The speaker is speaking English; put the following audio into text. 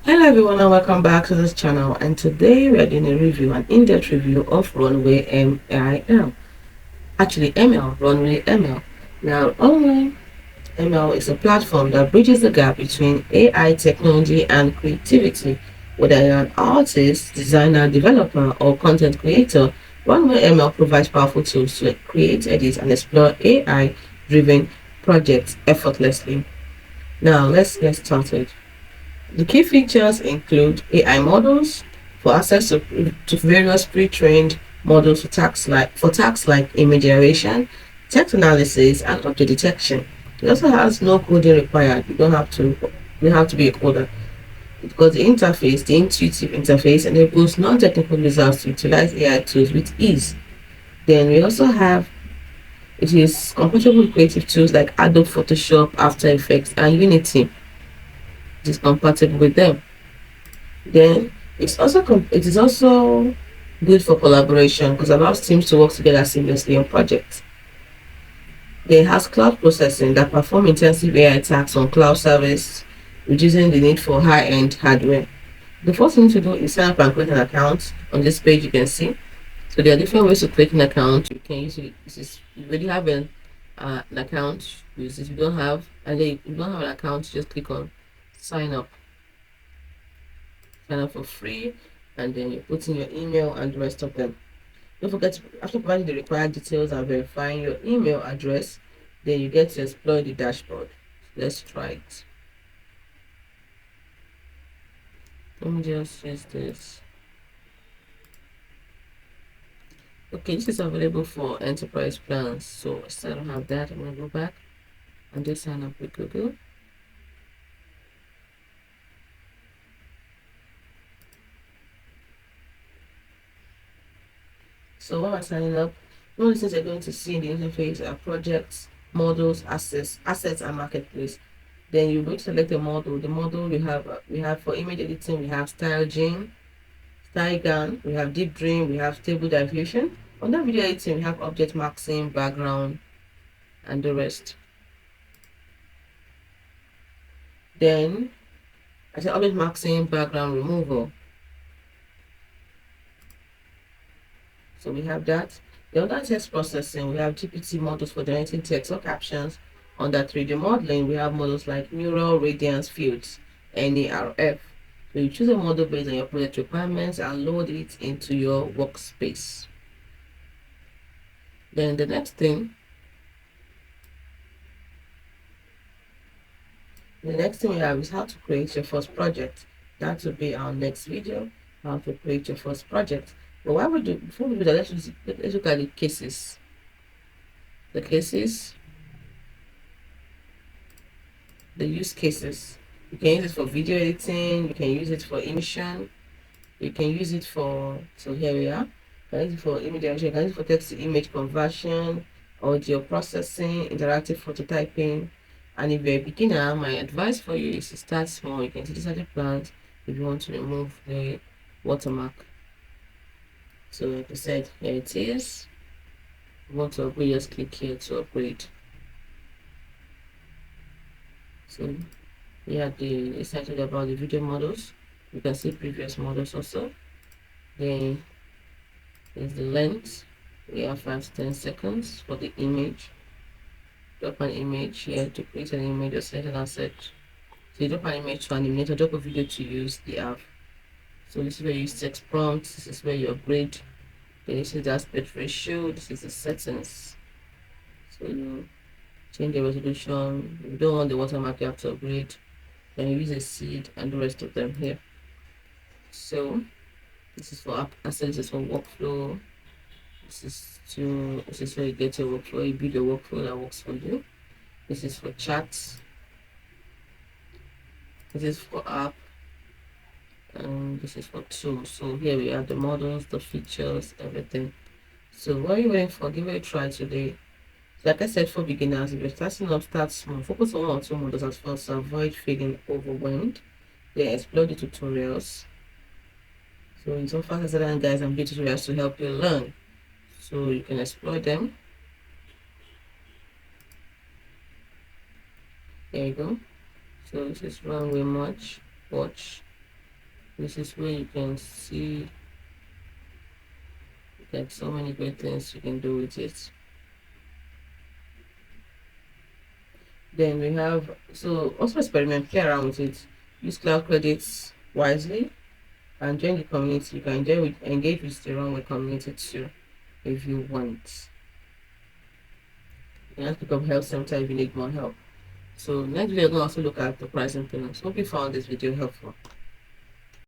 Hello everyone and welcome back to this channel, and today we are doing a review, an in-depth review of Runway ML. Actually ML, Runway ML. Now Runway ML is a platform that bridges the gap between AI technology and creativity. Whether you're an artist, designer, developer or content creator, Runway ML provides powerful tools to create, edit and explore AI-driven projects effortlessly. Now let's get started. The key features include AI models for access to various pre-trained models for tasks like image generation, text analysis, and object detection. It also has no coding required. You don't have to be a coder. Because the intuitive interface enables non-technical users to utilize AI tools with ease. Then we also have it is compatible with creative tools like Adobe Photoshop, After Effects, and Unity. It is compatible with them. Then it is also good for collaboration because it allows teams to work together seamlessly on projects. Then it has cloud processing that perform intensive AI tasks on cloud service, reducing the need for high-end hardware. The first thing to do is sign up and create an account. On this page, you can see. So there are different ways to create an account. You can use it. You already have an account. Use it. If you don't have, and then if you don't have an account, just click on sign up. Sign up for free, and then you put in your email and the rest of them. Don't forget to, after providing the required details and verifying your email address, then you get to explore the dashboard. Let's try it. Let me just use this. Okay, this is available for enterprise plans. So instead of have that, I'm gonna go back and just sign up with Google. So while I'm signing up, one of the things you're going to see in the interface are projects, models, assets, and marketplace. Then you going to select the model. The model we have for image editing, we have StyleGene, StyleGAN, we have Deep Dream, we have Stable Diffusion. On that video editing, we have object maxing, background, and the rest. Then I say object maxing, background removal. So we have that. The other text processing, we have GPT models for generating text or captions. Under 3D modeling, we have models like Neural, Radiance, Fields, NERF. So you choose a model based on your project requirements and load it into your workspace. Then the next thing we have is how to create your first project. That will be our next video, how to create your first project. But before we do that, let's look at the cases. The use cases. You can use it for video editing, you can use it for emission, you can use it for, so here we are, you can use it for image generation, you can use it for text to image conversion, audio processing, interactive prototyping. And if you're a beginner, my advice for you is to start small. You can see these are the plans if you want to remove the watermark. So like I said, here it is. If you want to upgrade, just click here to upgrade. So yeah, it's actually about the video models. You can see previous models also. Then there's the length. We have 5 to 10 seconds for the image. Drop an image here to create an image or set an asset. So you drop an image to animate or drop a video to use the app. So this is where you use text prompts. This is where you upgrade. Then this is the aspect ratio. This is the settings. So you change the resolution. If you don't want the watermark, you have to upgrade. Then you use a seed and the rest of them here. So this is for app assets, this is for workflow. This is where you get your workflow, you build a workflow that works for you. This is for chats. This is for app. And this is for tools. So here we have the models, the features, everything. So what are you waiting for? Give it a try today. So like I said, for beginners, if you're starting up, start small. Focus on 1 or 2 models at first to avoid feeling overwhelmed. Then explore the tutorials. So in some fast and guys and video tutorials to help you learn. So you can explore them. There you go. So this is Runway Watch. This is where you can see like so many great things you can do with it. Then we have, so also experiment, play around with it. Use cloud credits wisely and join the community. You can engage with the Runway community too if you want. You can pick up help sometimes if you need more help. So next video, we're going to also look at the pricing plans. Hope you found this video helpful.